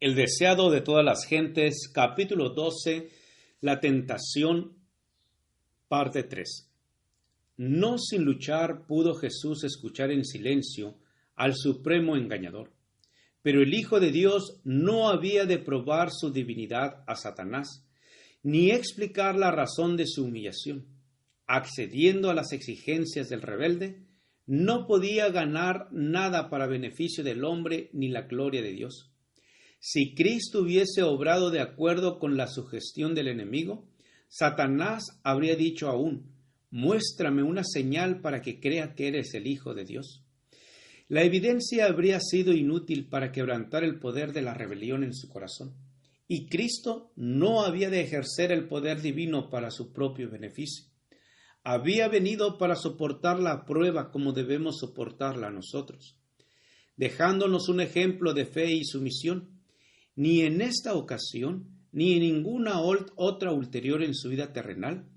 El deseado de todas las gentes, capítulo 12, la tentación, parte 3. No sin luchar pudo Jesús escuchar en silencio al supremo engañador. Pero el Hijo de Dios no había de probar su divinidad a Satanás, ni explicar la razón de su humillación. Accediendo a las exigencias del rebelde, no podía ganar nada para beneficio del hombre ni la gloria de Dios. Si Cristo hubiese obrado de acuerdo con la sugestión del enemigo, Satanás habría dicho aún: muéstrame una señal para que crea que eres el Hijo de Dios. La evidencia habría sido inútil para quebrantar el poder de la rebelión en su corazón, y Cristo no había de ejercer el poder divino para su propio beneficio. Había venido para soportar la prueba como debemos soportarla nosotros, dejándonos un ejemplo de fe y sumisión. Ni en esta ocasión, ni en ninguna otra ulterior en su vida terrenal,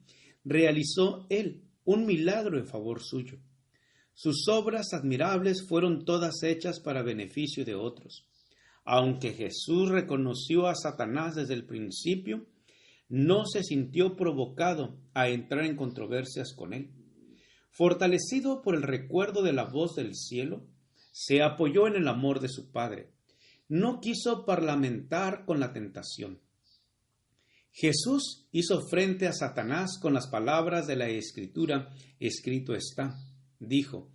realizó él un milagro en favor suyo. Sus obras admirables fueron todas hechas para beneficio de otros. Aunque Jesús reconoció a Satanás desde el principio, no se sintió provocado a entrar en controversias con él. Fortalecido por el recuerdo de la voz del cielo, se apoyó en el amor de su Padre. No quiso parlamentar con la tentación. Jesús hizo frente a Satanás con las palabras de la Escritura: escrito está. Dijo: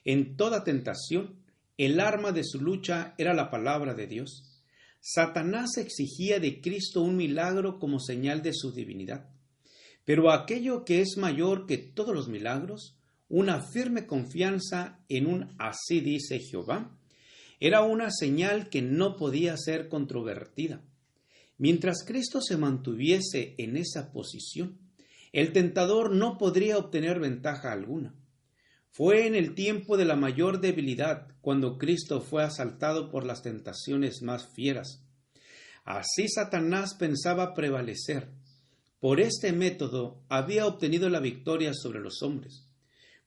en toda tentación, el arma de su lucha era la palabra de Dios. Satanás exigía de Cristo un milagro como señal de su divinidad. Pero aquello que es mayor que todos los milagros, una firme confianza en un así dice Jehová, era una señal que no podía ser controvertida. Mientras Cristo se mantuviese en esa posición, el tentador no podría obtener ventaja alguna. Fue en el tiempo de la mayor debilidad cuando Cristo fue asaltado por las tentaciones más fieras. Así Satanás pensaba prevalecer. Por este método había obtenido la victoria sobre los hombres.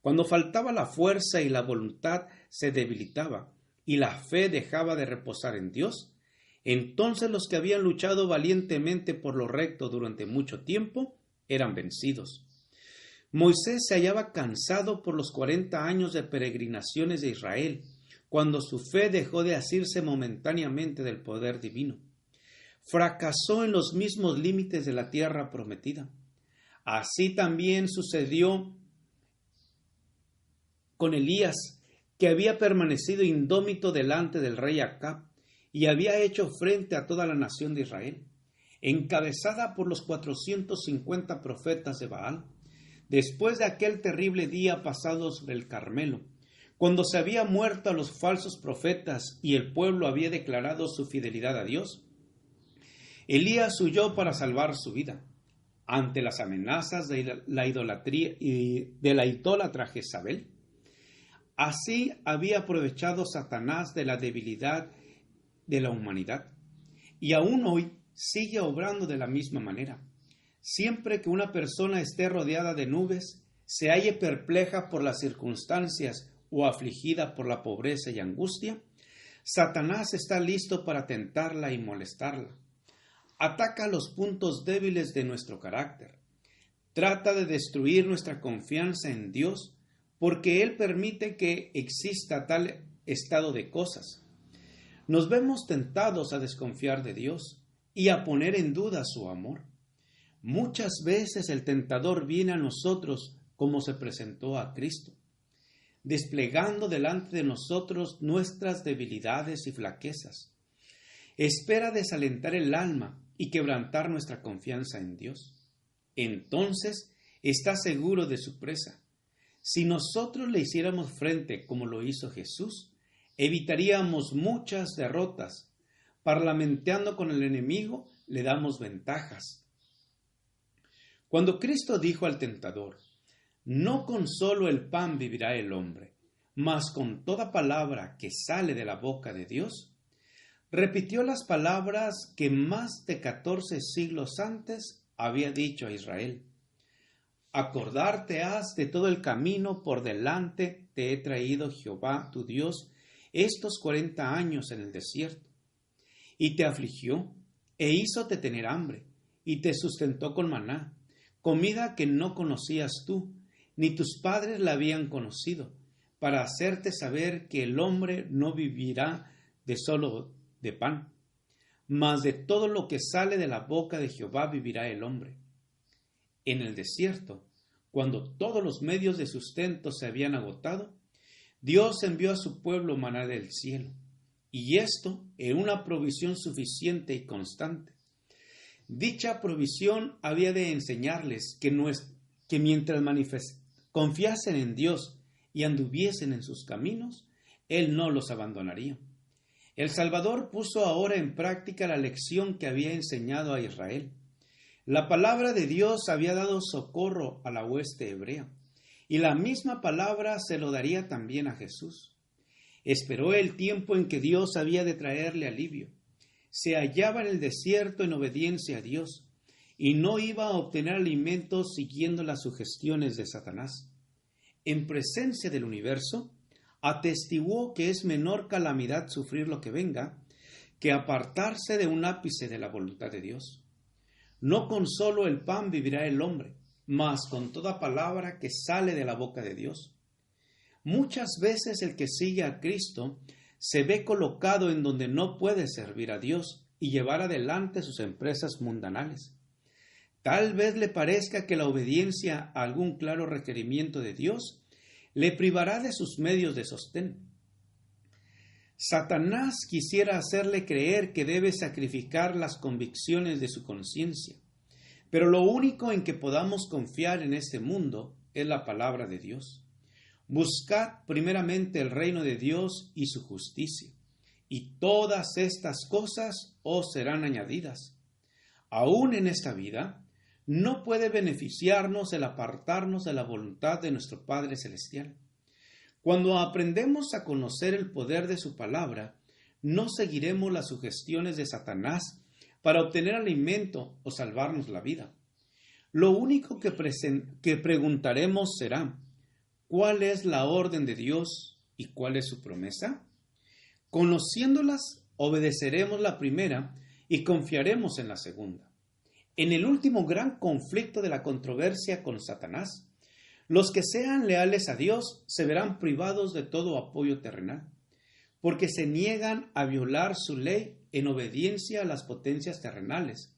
Cuando faltaba la fuerza y la voluntad se debilitaba, y la fe dejaba de reposar en Dios, entonces los que habían luchado valientemente por lo recto durante mucho tiempo eran vencidos. Moisés se hallaba cansado por los 40 años de peregrinaciones de Israel, cuando su fe dejó de asirse momentáneamente del poder divino. Fracasó en los mismos límites de la tierra prometida. Así también sucedió con Elías, que había permanecido indómito delante del rey Acab y había hecho frente a toda la nación de Israel, encabezada por los 450 profetas de Baal, después de aquel terrible día pasado sobre el Carmelo, cuando se había muerto a los falsos profetas y el pueblo había declarado su fidelidad a Dios. Elías huyó para salvar su vida ante las amenazas de la idolatría y de la idólatra Jezabel. Así había aprovechado Satanás de la debilidad de la humanidad, y aún hoy sigue obrando de la misma manera. Siempre que una persona esté rodeada de nubes, se halle perpleja por las circunstancias o afligida por la pobreza y angustia, Satanás está listo para tentarla y molestarla. Ataca los puntos débiles de nuestro carácter. Trata de destruir nuestra confianza en Dios, porque Él permite que exista tal estado de cosas. Nos vemos tentados a desconfiar de Dios y a poner en duda su amor. Muchas veces el tentador viene a nosotros como se presentó a Cristo, desplegando delante de nosotros nuestras debilidades y flaquezas. Espera desalentar el alma y quebrantar nuestra confianza en Dios. Entonces está seguro de su presa. Si nosotros le hiciéramos frente como lo hizo Jesús, evitaríamos muchas derrotas. Parlamenteando con el enemigo, le damos ventajas. Cuando Cristo dijo al tentador: no con solo el pan vivirá el hombre, mas con toda palabra que sale de la boca de Dios, repitió las palabras que más de 14 siglos antes había dicho a Israel: acordarte has de todo el camino por delante te he traído Jehová tu Dios estos 40 años en el desierto. y te afligió, e hízote tener hambre, y te sustentó con maná, comida que no conocías tú, ni tus padres la habían conocido, para hacerte saber que el hombre no vivirá de solo de pan, mas de todo lo que sale de la boca de Jehová vivirá el hombre. En el desierto, cuando todos los medios de sustento se habían agotado, Dios envió a su pueblo maná del cielo, y esto en una provisión suficiente y constante. Dicha provisión había de enseñarles que mientras confiasen en Dios y anduviesen en sus caminos, Él no los abandonaría. El Salvador puso ahora en práctica la lección que había enseñado a Israel. La palabra de Dios había dado socorro a la hueste hebrea, y la misma palabra se lo daría también a Jesús. Esperó el tiempo en que Dios había de traerle alivio. Se hallaba en el desierto en obediencia a Dios, y no iba a obtener alimentos siguiendo las sugestiones de Satanás. En presencia del universo, atestiguó que es menor calamidad sufrir lo que venga que apartarse de un ápice de la voluntad de Dios. No con solo el pan vivirá el hombre, mas con toda palabra que sale de la boca de Dios. Muchas veces el que sigue a Cristo se ve colocado en donde no puede servir a Dios y llevar adelante sus empresas mundanales. Tal vez le parezca que la obediencia a algún claro requerimiento de Dios le privará de sus medios de sostén. Satanás quisiera hacerle creer que debe sacrificar las convicciones de su conciencia, pero lo único en que podamos confiar en este mundo es la palabra de Dios. Buscad primeramente el reino de Dios y su justicia, y todas estas cosas os serán añadidas. Aún en esta vida, no puede beneficiarnos el apartarnos de la voluntad de nuestro Padre Celestial. Cuando aprendemos a conocer el poder de su palabra, no seguiremos las sugestiones de Satanás para obtener alimento o salvarnos la vida. Lo único que preguntaremos será: ¿cuál es la orden de Dios y cuál es su promesa? Conociéndolas, obedeceremos la primera y confiaremos en la segunda. En el último gran conflicto de la controversia con Satanás, los que sean leales a Dios se verán privados de todo apoyo terrenal, porque se niegan a violar su ley en obediencia a las potencias terrenales.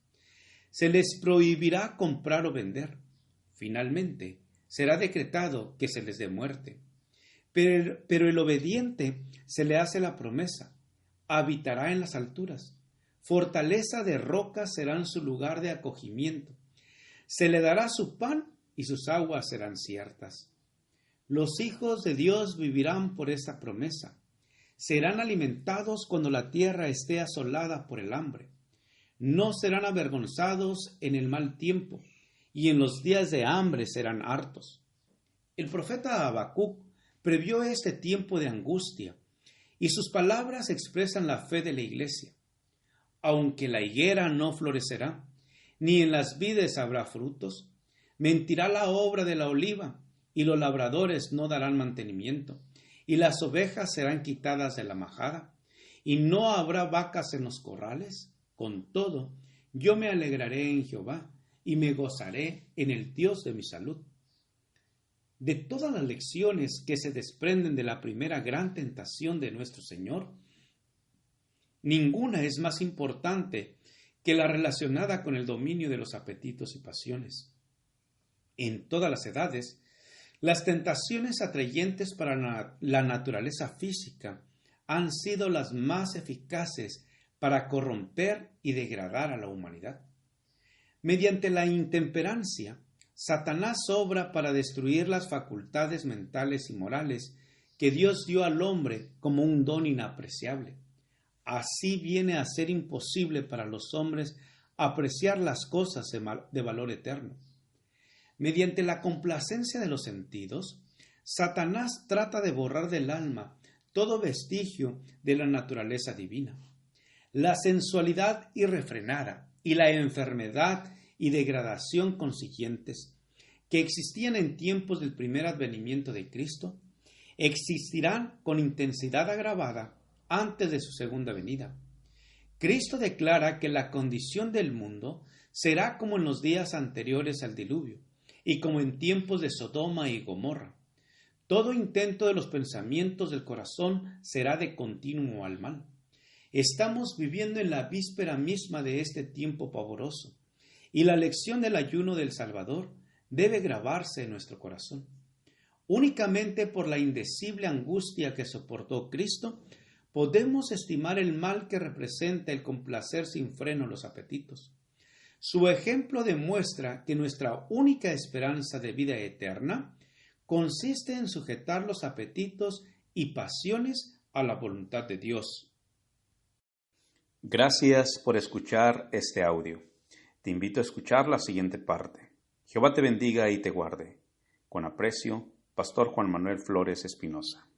Se les prohibirá comprar o vender. Finalmente, será decretado que se les dé muerte. Pero el obediente se le hace la promesa: habitará en las alturas. Fortaleza de rocas serán su lugar de acogimiento. Se le dará su pan y sus aguas serán ciertas. Los hijos de Dios vivirán por esta promesa. Serán alimentados cuando la tierra esté asolada por el hambre. No serán avergonzados en el mal tiempo, y en los días de hambre serán hartos. El profeta Habacuc previó este tiempo de angustia, y sus palabras expresan la fe de la iglesia. Aunque la higuera no florecerá, ni en las vides habrá frutos, mentirá la obra de la oliva, y los labradores no darán mantenimiento, y las ovejas serán quitadas de la majada, y no habrá vacas en los corrales. Con todo, yo me alegraré en Jehová, y me gozaré en el Dios de mi salud. De todas las lecciones que se desprenden de la primera gran tentación de nuestro Señor, ninguna es más importante que la relacionada con el dominio de los apetitos y pasiones. En todas las edades, las tentaciones atrayentes para la naturaleza física han sido las más eficaces para corromper y degradar a la humanidad. Mediante la intemperancia, Satanás obra para destruir las facultades mentales y morales que Dios dio al hombre como un don inapreciable. Así viene a ser imposible para los hombres apreciar las cosas de valor eterno. Mediante la complacencia de los sentidos, Satanás trata de borrar del alma todo vestigio de la naturaleza divina. La sensualidad irrefrenada y la enfermedad y degradación consiguientes, que existían en tiempos del primer advenimiento de Cristo, existirán con intensidad agravada antes de su segunda venida. Cristo declara que la condición del mundo será como en los días anteriores al diluvio, y como en tiempos de Sodoma y Gomorra. Todo intento de los pensamientos del corazón será de continuo al mal. Estamos viviendo en la víspera misma de este tiempo pavoroso, y la lección del ayuno del Salvador debe grabarse en nuestro corazón. Únicamente por la indecible angustia que soportó Cristo, podemos estimar el mal que representa el complacer sin freno los apetitos. Su ejemplo demuestra que nuestra única esperanza de vida eterna consiste en sujetar los apetitos y pasiones a la voluntad de Dios. Gracias por escuchar este audio. Te invito a escuchar la siguiente parte. Jehová te bendiga y te guarde. Con aprecio, Pastor Juan Manuel Flores Espinosa.